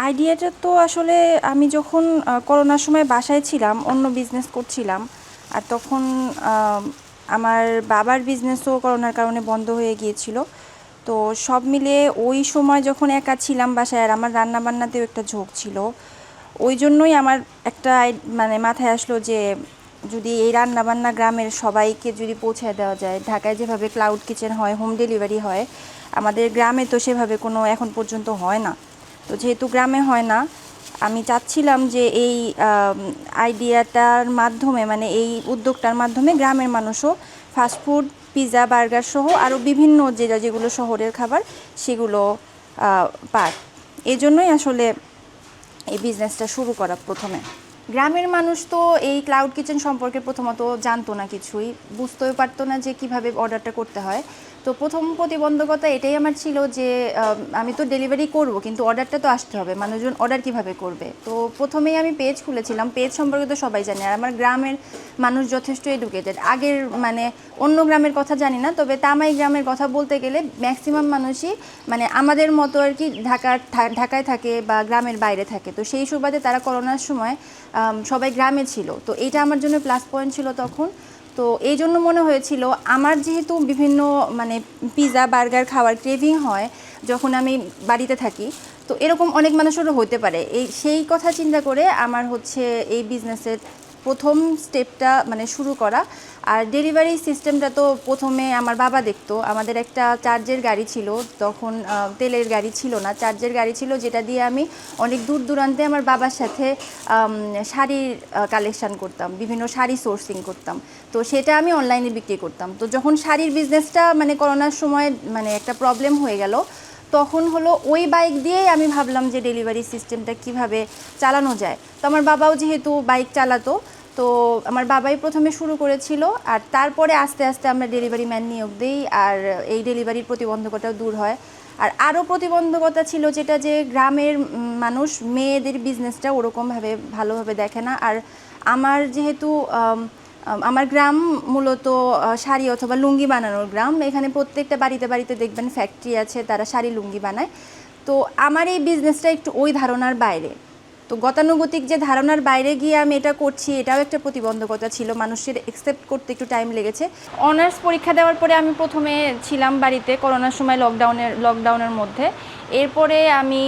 আইডিয়াটা তো আসলে আমি যখন করোনার সময় বাসায় ছিলাম, অন্য বিজনেস করছিলাম। আর তখন আমার বাবার বিজনেসও করোনার কারণে বন্ধ হয়ে গিয়েছিল। তো সব মিলিয়ে ওই সময় যখন একা ছিলাম বাসায়, আর আমার রান্নাবান্নাতেও একটা ঝোঁক ছিল, ওই জন্যই আমার একটা মানে মাথায় আসলো যে যদি এই রান্নাবান্না গ্রামের সবাইকে যদি পৌঁছে দেওয়া যায়, ঢাকায় যেভাবে ক্লাউড কিচেন হয়, হোম ডেলিভারি হয়, আমাদের গ্রামে তো সেভাবে কোনো এখন পর্যন্ত হয় না। তো যেহেতু গ্রামে হয় না, আমি চাচ্ছিলাম যে এই আইডিয়াটার মাধ্যমে, মানে এই উদ্যোগটার মাধ্যমে গ্রামের মানুষও ফাস্টফুড, পিৎজা, বার্গার সহ আরও বিভিন্ন যেগুলো শহরের খাবার সেগুলো পায়। এই জন্যই আসলে এই বিজনেসটা শুরু করা প্রথমে। গ্রামের মানুষ তো এই ক্লাউড কিচেন সম্পর্কে প্রথমত জানতো না কিছুই, বুঝতেও পারতো না যে কিভাবে অর্ডারটা করতে হয়। তো প্রথম প্রতিবন্ধকতা এটাই আমার ছিল যে আমি তো ডেলিভারি করব, কিন্তু অর্ডারটা তো আসতে হবে, মানুষজন অর্ডার কিভাবে করবে। তো প্রথমেই আমি পেজ খুলেছিলাম, পেজ সম্পর্কে তো সবাই জানে, আর আমার গ্রামের মানুষ যথেষ্ট এডুকেটেড। আগের মানে অন্য গ্রামের কথা জানি না, তবে তামাই গ্রামের কথা বলতে গেলে ম্যাক্সিমাম মানুষই মানে আমাদের মতো আর কি ঢাকায় থাকে বা গ্রামের বাইরে থাকে। তো সেই সুবাদে তারা করোনার সময় সবাই গ্রামে ছিল, তো এইটা আমার জন্য প্লাস পয়েন্ট ছিল তখন। তো এই জন্য মনে হয়েছিল আমার যেহেতু বিভিন্ন মানে পিৎজা, বার্গার খাওয়ার ক্রেভিং হয় যখন আমি বাড়িতে থাকি, তো এরকম অনেক মানুষেরও হতে পারে। সেই কথা চিন্তা করে আমার হচ্ছে এই বিজনেসের প্রথম স্টেপটা মানে শুরু করা। আর ডেলিভারি সিস্টেমটা তো প্রথমে আমার বাবা দেখতো। আমাদের একটা চার্জের গাড়ি ছিল তখন, তেলের গাড়ি ছিল না, চার্জের গাড়ি ছিল, যেটা দিয়ে আমি অনেক দূর দূরান্তে আমার বাবার সাথে শাড়ির কালেকশান করতাম, বিভিন্ন শাড়ি সোর্সিং করতাম। তো সেটা আমি অনলাইনে বিক্রি করতাম। তো যখন শাড়ির বিজনেসটা মানে করোনার সময় মানে একটা প্রবলেম হয়ে গেল, তখন হলো ওই বাইক দিয়েই আমি ভাবলাম যে ডেলিভারি সিস্টেমটা কিভাবে চালানো যায়। তো আমার বাবাও যেহেতু বাইক চালাতো, তো আমার বাবাই প্রথমে শুরু করেছিল, আর তারপরে আস্তে আস্তে আমরা ডেলিভারি ম্যান নিয়োগ দিই, আর এই ডেলিভারির প্রতিবন্ধকতাও দূর হয়। আর আরও প্রতিবন্ধকতা ছিল যেটা, যে গ্রামের মানুষ মেয়েদের বিজনেসটা ওরকমভাবে ভালোভাবে দেখে না। আর আমার যেহেতু আমার গ্রাম মূলত শাড়ি অথবা লুঙ্গি বানানোর গ্রাম, এখানে প্রত্যেকটা বাড়িতে বাড়িতে দেখবেন ফ্যাক্টরি আছে, তারা শাড়ি লুঙ্গি বানায়। তো আমার এই বিজনেসটা একটু ওই ধারণার বাইরে। তো গতানুগতিক যে ধারণার বাইরে গিয়ে আমি এটা করছি, এটাও একটা প্রতিবন্ধকতা ছিল, মানুষের অ্যাকসেপ্ট করতে একটু টাইম লেগেছে। অনার্স পরীক্ষা দেওয়ার পরে আমি প্রথমে ছিলাম বাড়িতে করোনার সময়, লকডাউনের মধ্যে। এরপরে আমি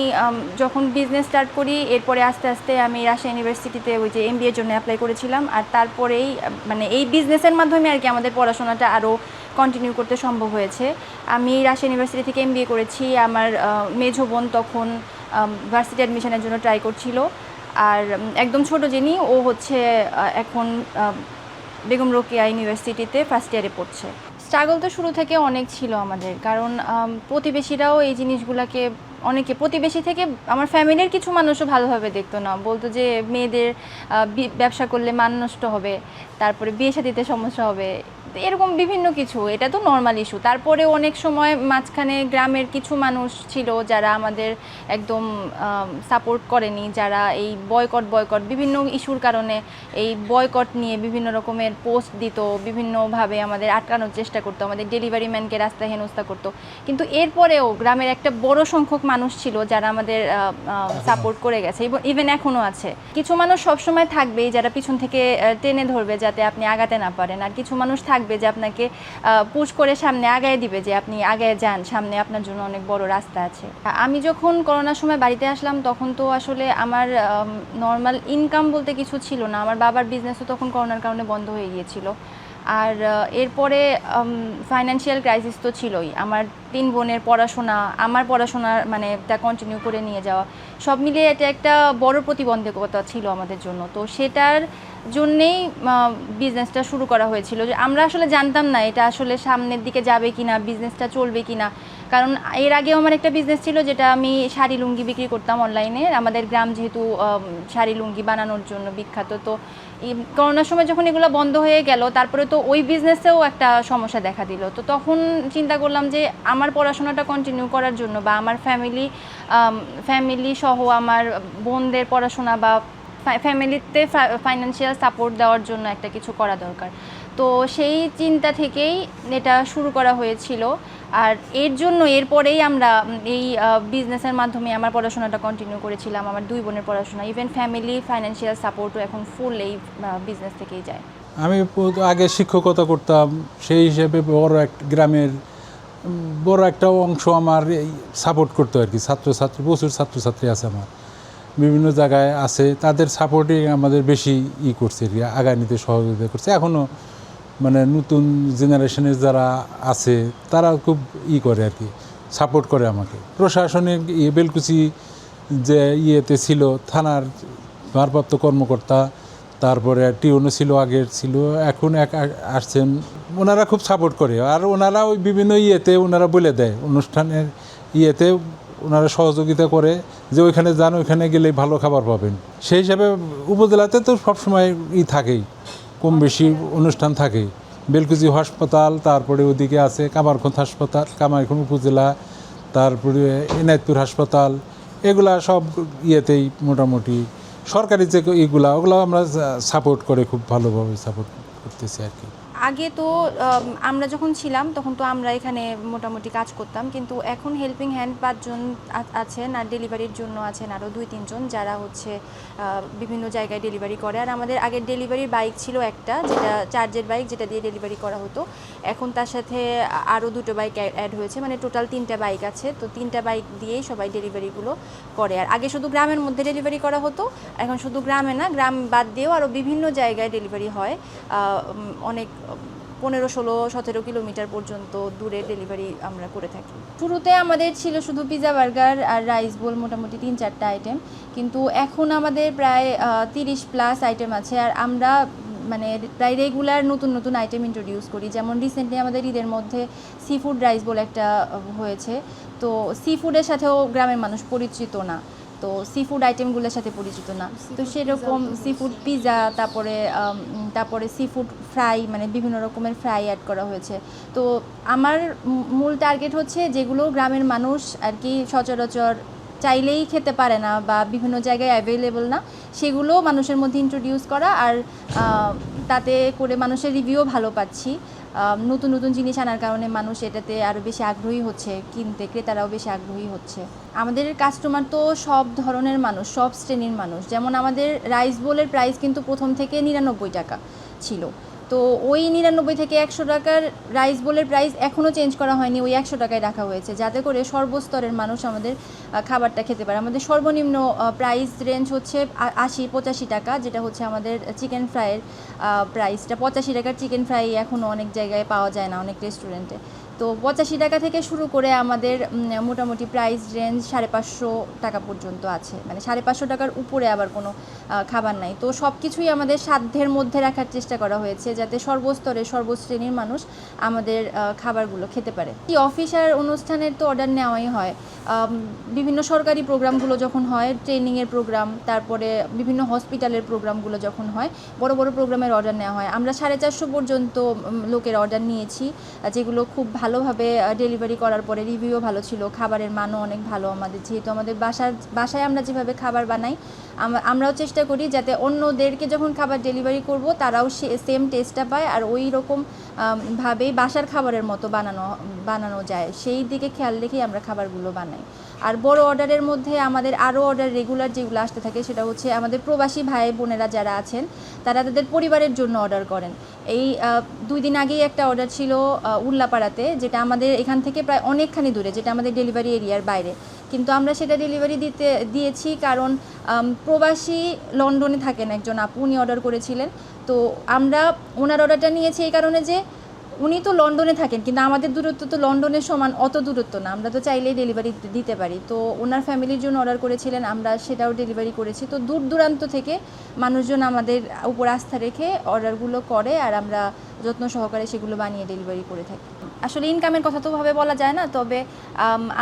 যখন বিজনেস স্টার্ট করি, এরপরে আস্তে আস্তে আমি রাজশাহী ইউনিভার্সিটিতে ওই যে MBA-র জন্য অ্যাপ্লাই করেছিলাম। আর তারপরেই মানে এই বিজনেসের মাধ্যমে আর কি আমাদের পড়াশোনাটা আরও কন্টিনিউ করতে সম্ভব হয়েছে। আমি রাজশাহী ইউনিভার্সিটি থেকে MBA করেছি। আমার মেঝো বোন তখন ভার্সিটি অ্যাডমিশনের জন্য ট্রাই করছিল। আর একদম ছোট যিনি, ও হচ্ছে এখন বেগম রোকেয়া ইউনিভার্সিটিতে ফার্স্ট ইয়ারে পড়ছে। স্ট্রাগল তো শুরু থেকে অনেক ছিল আমাদের, কারণ প্রতিবেশীরাও এই জিনিসগুলোকে, অনেকে প্রতিবেশী থেকে আমার ফ্যামিলির কিছু মানুষও ভালোভাবে দেখতো না, বলতো যে মেয়েদের ব্যবসা করলে মান নষ্ট হবে, তারপরে বিয়ে শাদিতে সমস্যা হবে, এরকম বিভিন্ন কিছু। এটা তো নর্মাল ইস্যু। তারপরে অনেক সময় মাঝখানে গ্রামের কিছু মানুষ ছিল যারা আমাদের একদম সাপোর্ট করেনি, যারা এই বয়কট বিভিন্ন ইস্যুর কারণে এই বয়কট নিয়ে বিভিন্ন রকমের পোস্ট দিত, বিভিন্নভাবে আমাদের আটকানোর চেষ্টা করতো, আমাদের ডেলিভারি ম্যানকে রাস্তায় হেনস্থা করতো। কিন্তু এরপরেও গ্রামের একটা বড় সংখ্যক মানুষ ছিল যারা আমাদের সাপোর্ট করে গেছে, ইভেন এখনও আছে। কিছু মানুষ সবসময় থাকবেই যারা পিছন থেকে টেনে ধরবে যাতে আপনি আগাতে না পারেন, আর কিছু মানুষ থাকবে যে আপনাকে পুশ করে সামনে আগায় দিবে, যে আপনি আগায় যান, সামনে আপনার জন্য অনেক বড় রাস্তা আছে। আমি যখন করোনার সময় বাড়িতে আসলাম, তখন তো আসলে আমার নর্মাল ইনকাম বলতে কিছু ছিল না। আমার বাবার বিজনেসও তখন করোনার কারণে বন্ধ হয়ে গিয়েছিল। আর এরপরে ফাইন্যান্সিয়াল ক্রাইসিস তো ছিলই। আমার 3 বোনের পড়াশোনা, আমার পড়াশোনার মানে তা কন্টিনিউ করে নিয়ে যাওয়া, সব মিলিয়ে এটা একটা বড় প্রতিবন্ধকতা ছিল আমাদের জন্য। তো সেটার জন্যেই বিজনেসটা শুরু করা হয়েছিল। যে আমরা আসলে জানতাম না এটা আসলে সামনের দিকে যাবে কিনা, বিজনেসটা চলবে কিনা। কারণ এর আগেও আমার একটা বিজনেস ছিল, যেটা আমি শাড়ি লুঙ্গি বিক্রি করতাম অনলাইনে। আমাদের গ্রাম যেহেতু শাড়ি লুঙ্গি বানানোর জন্য বিখ্যাত, তো করোনার সময় যখন এগুলো বন্ধ হয়ে গেল, তারপরে তো ওই বিজনেসেও একটা সমস্যা দেখা দিল। তো তখন চিন্তা করলাম যে আমার পড়াশোনাটা কন্টিনিউ করার জন্য, বা আমার ফ্যামিলি সহ আমার বোনদের পড়াশোনা বা ফ্যামিলিতে ফাইন্যান্সিয়াল সাপোর্ট দেওয়ার জন্য একটা কিছু করা দরকার। তো সেই চিন্তা থেকেই এটা শুরু করা হয়েছিল। আর এর জন্য এরপরেই আমরা এই বিজনেসের মাধ্যমে আমার পড়াশোনাটা কন্টিনিউ করেছিলাম, আমার 2 বোনের পড়াশোনা, ইভেন ফ্যামিলি ফাইন্যান্সিয়াল সাপোর্টও এখন ফুল এই বিজনেস থেকেই যায়। আমি আগে শিক্ষকতা করতাম, সেই হিসেবে গ্রামের বড় একটা অংশ আমার সাপোর্ট করতো আর কি। ছাত্রছাত্রী প্রচুর ছাত্রছাত্রী আছে আমার, বিভিন্ন জায়গায় আছে, তাদের সাপোর্টই আমাদের বেশি করছে আর কি, আগায় নিতে সহযোগিতা করছে। এখনও মানে নতুন জেনারেশনের যারা আছে তারা খুব করে আর কি, সাপোর্ট করে আমাকে। প্রশাসনিক বেলকুচি যে ছিল থানার ভারপ্রাপ্ত কর্মকর্তা, তারপরে টিউনও ছিল, আগের ছিল, এখন আসছেন, ওনারা খুব সাপোর্ট করে। আর ওনারা ওই বিভিন্ন ওনারা বলে দেয়, অনুষ্ঠানের ওনারা সহযোগিতা করে যে ওইখানে যান, ওইখানে গেলে ভালো খাবার পাবেন। সেই হিসাবে উপজেলাতে তো সবসময় থাকেই, কম বেশি অনুষ্ঠান থাকেই। বেলকুচি হাসপাতাল, তারপরে ওদিকে আছে কামারখন্দ হাসপাতাল, কামারখন্দ উপজেলা, তারপরে এনায়েতপুর হাসপাতাল, এগুলা সব মোটামুটি সরকারি যে ওগুলো আমরা সাপোর্ট করে, খুব ভালোভাবে সাপোর্ট করতেছি আর কি। আগে তো আমরা যখন ছিলাম তখন তো আমরা এখানে মোটামুটি কাজ করতাম, কিন্তু এখন হেল্পিং হ্যান্ড 5 জন আছেন, আর ডেলিভারির জন্য আছেন আরও 2-3 জন, যারা হচ্ছে বিভিন্ন জায়গায় ডেলিভারি করে। আর আমাদের আগের ডেলিভারির বাইক ছিল একটা, যেটা চার্জের বাইক, যেটা দিয়ে ডেলিভারি করা হতো। এখন তার সাথে আরও 2টো বাইক অ্যাড হয়েছে, মানে টোটাল 3টা বাইক আছে। তো 3টা বাইক দিয়েই সবাই ডেলিভারিগুলো করে। আর আগে শুধু গ্রামের মধ্যে ডেলিভারি করা হতো, এখন শুধু গ্রামে না, গ্রাম বাদ দিয়েও আরও বিভিন্ন জায়গায় ডেলিভারি হয়। অনেক 15-16-17 কিলোমিটার পর্যন্ত দূরে ডেলিভারি আমরা করে থাকি। শুরুতে আমাদের ছিল শুধু পিৎজা, বার্গার আর রাইস বোল, মোটামুটি 3-4টা আইটেম, কিন্তু এখন আমাদের প্রায় 30+ আইটেম আছে। আর আমরা মানে প্রায় রেগুলার নতুন নতুন আইটেম ইন্ট্রোডিউস করি। যেমন রিসেন্টলি আমাদের ঈদের মধ্যে সি ফুড রাইস বোল একটা হয়েছে। তো সি ফুডের সাথেও গ্রামের মানুষ পরিচিত না, তো সি ফুড আইটেমগুলোর সাথে পরিচিত না, তো সেরকম সি ফুড পিৎজা, তারপরে সি ফুড ফ্রাই, মানে বিভিন্ন রকমের ফ্রাই অ্যাড করা হয়েছে। তো আমার মূল টার্গেট হচ্ছে যেগুলো গ্রামের মানুষ আর কি সচরাচর চাইলেই খেতে পারে না বা বিভিন্ন জায়গায় অ্যাভেলেবল না, সেগুলো মানুষের মধ্যে ইন্ট্রোডিউস করা। আর তাতে করে মানুষের রিভিউও ভালো পাচ্ছি। নতুন নতুন জিনিস আনার কারণে মানুষ এটাতে আরও বেশি আগ্রহী হচ্ছে কিনতে, ক্রেতারাও বেশি আগ্রহী হচ্ছে। আমাদের কাস্টমার তো সব ধরনের মানুষ, সব শ্রেণীর মানুষ। যেমন আমাদের রাইস বোলের প্রাইস কিন্তু প্রথম থেকে 99 টাকা ছিল, তো ওই 99 থেকে 100 টাকার রাইস বোলের প্রাইস এখনও চেঞ্জ করা হয়নি, ওই 100 টাকায় রাখা হয়েছে, যাতে করে সর্বস্তরের মানুষ আমাদের খাবারটা খেতে পারে। আমাদের সর্বনিম্ন প্রাইস রেঞ্জ হচ্ছে 80-85 টাকা, যেটা হচ্ছে আমাদের চিকেন ফ্রাইয়ের প্রাইসটা। 85 টাকার চিকেন ফ্রাই এখনও অনেক জায়গায় পাওয়া যায় না, অনেক রেস্টুরেন্টে। তো 85 টাকা থেকে শুরু করে আমাদের মোটামুটি প্রাইস রেঞ্জ 550 টাকা পর্যন্ত আছে, মানে 550 টাকার উপরে আবার কোনো খাবার নাই। তো সব কিছুই আমাদের সাধ্যের মধ্যে রাখার চেষ্টা করা হয়েছে, যাতে সর্বস্তরের সর্বশ্রেণীর মানুষ আমাদের খাবারগুলো খেতে পারে। কি অফিস আর অনুষ্ঠানের তো অর্ডার নেওয়াই হয়। বিভিন্ন সরকারি প্রোগ্রামগুলো যখন হয়, ট্রেনিংয়ের প্রোগ্রাম, তারপরে বিভিন্ন হসপিটালের প্রোগ্রামগুলো যখন হয়, বড় বড় প্রোগ্রামের অর্ডার নেওয়া হয়। আমরা 450 পর্যন্ত লোকের অর্ডার নিয়েছি, যেগুলো খুব ভালোভাবে ডেলিভারি করার পরে রিভিউও ভালো ছিল, খাবারের মানও অনেক ভালো আমাদের। যেহেতু আমাদের বাসায় আমরা যেভাবে খাবার বানাই, আমরাও চেষ্টা করি যাতে অন্যদেরকে যখন খাবার ডেলিভারি করব তারাও সেম টেস্টটা পায়, আর ওই রকম ভাবেই বাসার খাবারের মতো বানানো যায়, সেই দিকে খেয়াল রেখেই আমরা খাবারগুলো বানাই। আর বড় অর্ডারের মধ্যে আমাদের আরও অর্ডার রেগুলার যেগুলো আসতে থাকে, সেটা হচ্ছে আমাদের প্রবাসী ভাই বোনেরা যারা আছেন, তারা তাদের পরিবারের জন্য অর্ডার করেন। এই 2 দিন আগেই একটা অর্ডার ছিল উল্লাপাড়াতে, যেটা আমাদের এখান থেকে প্রায় অনেকখানি দূরে, যেটা আমাদের ডেলিভারি এরিয়ার বাইরে, কিন্তু আমরা সেটা ডেলিভারি দিয়েছি কারণ প্রবাসী লন্ডনে থাকেন একজন আপু, উনি অর্ডার করেছিলেন। তো আমরা ওনার অর্ডারটা নিয়েছি এই কারণে যে উনি তো লন্ডনে থাকেন, কিন্তু আমাদের দূরত্ব তো লন্ডনের সমান অত দূরত্ব না, আমরা তো চাইলেই ডেলিভারি দিতে পারি। তো ওনার ফ্যামিলির জন্য অর্ডার করেছিলেন, আমরা সেটাও ডেলিভারি করেছি। তো দূর দূরান্ত থেকে মানুষজন আমাদের উপর আস্থা রেখে অর্ডারগুলো করে, আর আমরা যত্ন সহকারে সেগুলো বানিয়ে ডেলিভারি করে থাকি। আসলে ইনকামের কথা তো ভাবে বলা যায় না, তবে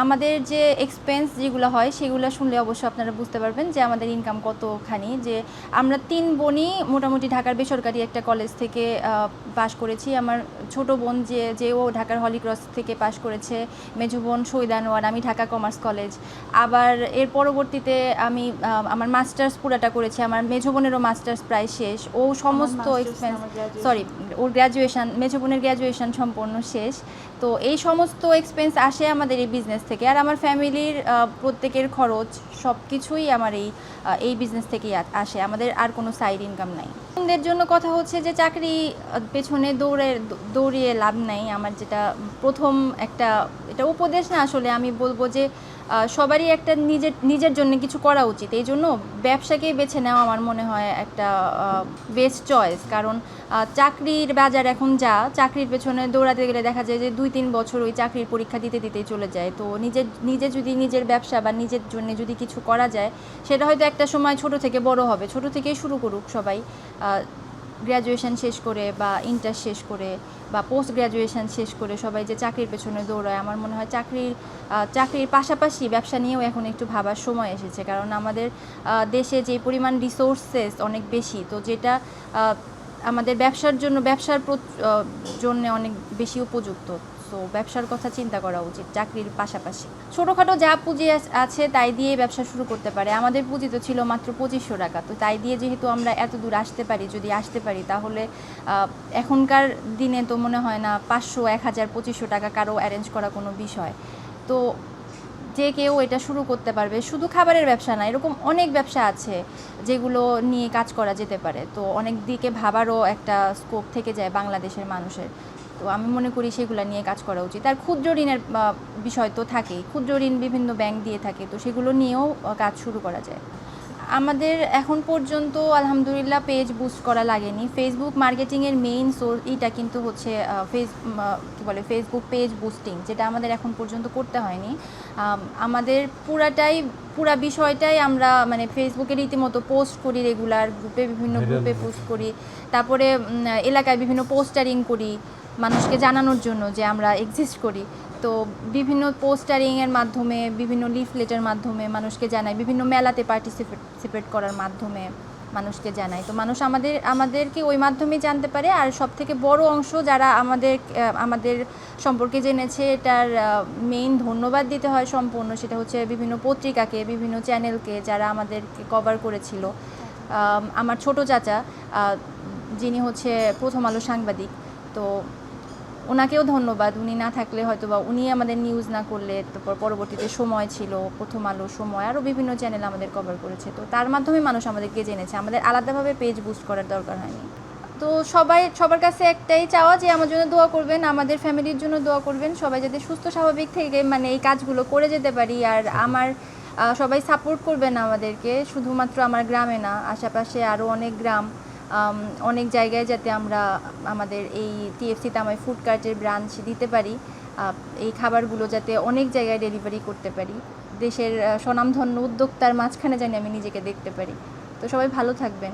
আমাদের যে এক্সপেন্স যেগুলো হয় সেগুলো শুনলে অবশ্য আপনারা বুঝতে পারবেন যে আমাদের ইনকাম কতখানি। যে আমরা 3 বোনই মোটামুটি ঢাকার বেসরকারি একটা কলেজ থেকে পাশ করেছি। আমার ছোট বোন ও ঢাকার হলিক্রস থেকে পাশ করেছে, মেজো বোন শহীদ আনোয়ার, আমি ঢাকা কমার্স কলেজ। আবার এর পরবর্তীতে আমি আমার মাস্টার্স পুরাটা করেছি, আমার মেজো বোনেরও মাস্টার্স প্রায় শেষ, ও সমস্ত এক্সপেন্স ওর গ্র্যাজুয়েশন, মেজো বোনের গ্র্যাজুয়েশন সম্পূর্ণ শেষ। তো এই সমস্ত এক্সপেন্স আসে আমাদের এই বিজনেস থেকে। আর আমার ফ্যামিলির প্রত্যেকের খরচ সব কিছুই আমার এই বিজনেস থেকেই আসে, আমাদের আর কোনো সাইড ইনকাম নাই। এদের জন্য কথা হচ্ছে যে চাকরি পেছনে দৌড়িয়ে লাভ নাই। আমার যেটা প্রথম এটা উপদেশ না, আসলে আমি বলবো যে সবারই একটা নিজের জন্য কিছু করা উচিত। এই জন্য ব্যবসাকেই বেছে নেওয়া আমার মনে হয় একটা বেস্ট চয়েস। কারণ চাকরির বাজার এখন চাকরির পেছনে দৌড়াতে গেলে দেখা যায় যে 2-3 বছর ওই চাকরির পরীক্ষা দিতেই চলে যায়। তো নিজে যদি নিজের ব্যবসা বা নিজের জন্য যদি কিছু করা যায়, সেটা হয়তো একটা সময় ছোট থেকে বড় হবে। ছোট থেকেই শুরু করুক সবাই, গ্র্যাজুয়েশন শেষ করে বা ইন্টার শেষ করে বা পোস্ট গ্র্যাজুয়েশন শেষ করে সবাই যে চাকরির পেছনে দৌড়ায়, আমার মনে হয় চাকরির পাশাপাশি ব্যবসা নিয়েও এখন একটু ভাবার সময় এসেছে। কারণ আমাদের দেশে যে পরিমাণ রিসোর্সেস অনেক বেশি, তো যেটা আমাদের ব্যবসার জন্য অনেক বেশি উপযুক্ত। সো ব্যবসার কথা চিন্তা করা উচিত চাকরির পাশাপাশি। ছোটোখাটো যা পুঁজি আছে তাই দিয়ে ব্যবসা শুরু করতে পারে। আমাদের পুঁজি তো ছিল মাত্র 2500 টাকা। তো তাই দিয়ে যেহেতু আমরা এত দূর যদি আসতে পারি, তাহলে এখনকার দিনে তো মনে হয় না 500, 1000, 2500 টাকা কারো অ্যারেঞ্জ করা কোনো বিষয়। তো যে কেউ এটা শুরু করতে পারবে। শুধু খাবারের ব্যবসা না, এরকম অনেক ব্যবসা আছে যেগুলো নিয়ে কাজ করা যেতে পারে। তো অনেক দিকে ভাবারও একটা স্কোপ থেকে যায় বাংলাদেশের মানুষের। তো আমি মনে করি সেগুলো নিয়ে কাজ করা উচিত। আর ক্ষুদ্র ঋণের বিষয় তো থাকেই, ক্ষুদ্র ঋণ বিভিন্ন ব্যাংক দিয়ে থাকে, তো সেগুলো নিয়েও কাজ শুরু করা যায়। আমাদের এখন পর্যন্ত আলহামদুলিল্লাহ পেজ বুস্ট করা লাগেনি। ফেসবুক মার্কেটিংয়ের মেইন সোর্স এটা কিন্তু হচ্ছে ফেসবুক পেজ বুস্টিং, যেটা আমাদের এখন পর্যন্ত করতে হয়নি। আমাদের পুরা বিষয়টাই আমরা মানে ফেসবুকে রীতিমতো পোস্ট করি, রেগুলার বিভিন্ন গ্রুপে পোস্ট করি, তারপরে এলাকায় বিভিন্ন পোস্টারিং করি মানুষকে জানানোর জন্য যে আমরা এক্সিস্ট করি। তো বিভিন্ন পোস্টারিংয়ের মাধ্যমে, বিভিন্ন লিফলেটের মাধ্যমে মানুষকে জানাই, বিভিন্ন মেলাতে পার্টিসিপেট করার মাধ্যমে মানুষকে জানাই। তো মানুষ আমাদেরকে ওই মাধ্যমে জানতে পারে। আর সবথেকে বড় অংশ যারা আমাদের সম্পর্কে জেনেছে, এটার মেইন ধন্যবাদ দিতে হয় সম্পূর্ণ, সেটা হচ্ছে বিভিন্ন পত্রিকাকে, বিভিন্ন চ্যানেলকে যারা আমাদেরকে কভার করেছিল। আমার ছোট চাচা, যিনি হচ্ছে প্রথম আলো সাংবাদিক, তো ওনাকেও ধন্যবাদ। উনি না থাকলে হয়তো বা উনি আমাদের নিউজ না করলে, তারপর পরবর্তীতে সময় ছিল, প্রথম আলো, সময়, আরও বিভিন্ন চ্যানেল আমাদের কভার করেছে। তো তার মাধ্যমে মানুষ আমাদেরকে জেনেছে, আমাদের আলাদাভাবে পেজ বুস্ট করার দরকার হয়নি। তো সবার কাছে একটাই চাওয়া যে আমার জন্য দোয়া করবেন, আমাদের ফ্যামিলির জন্য দোয়া করবেন, সবাই যাতে সুস্থ স্বাভাবিক থেকে মানে এই কাজগুলো করে যেতে পারি। আর সবাই সাপোর্ট করবেন আমাদেরকে, শুধুমাত্র আমার গ্রামে না, আশেপাশে আরও অনেক গ্রাম, অনেক জায়গায় যাতে আমরা আমাদের এই টিএফসি তামাই ফুড কার্টের ব্রাঞ্চ দিতে পারি, এই খাবারগুলো যাতে অনেক জায়গায় ডেলিভারি করতে পারি, দেশের স্বনামধন্য উদ্যোক্তার মাঝখানে জানি আমি নিজেকে দেখতে পারি। তো সবাই ভালো থাকবেন।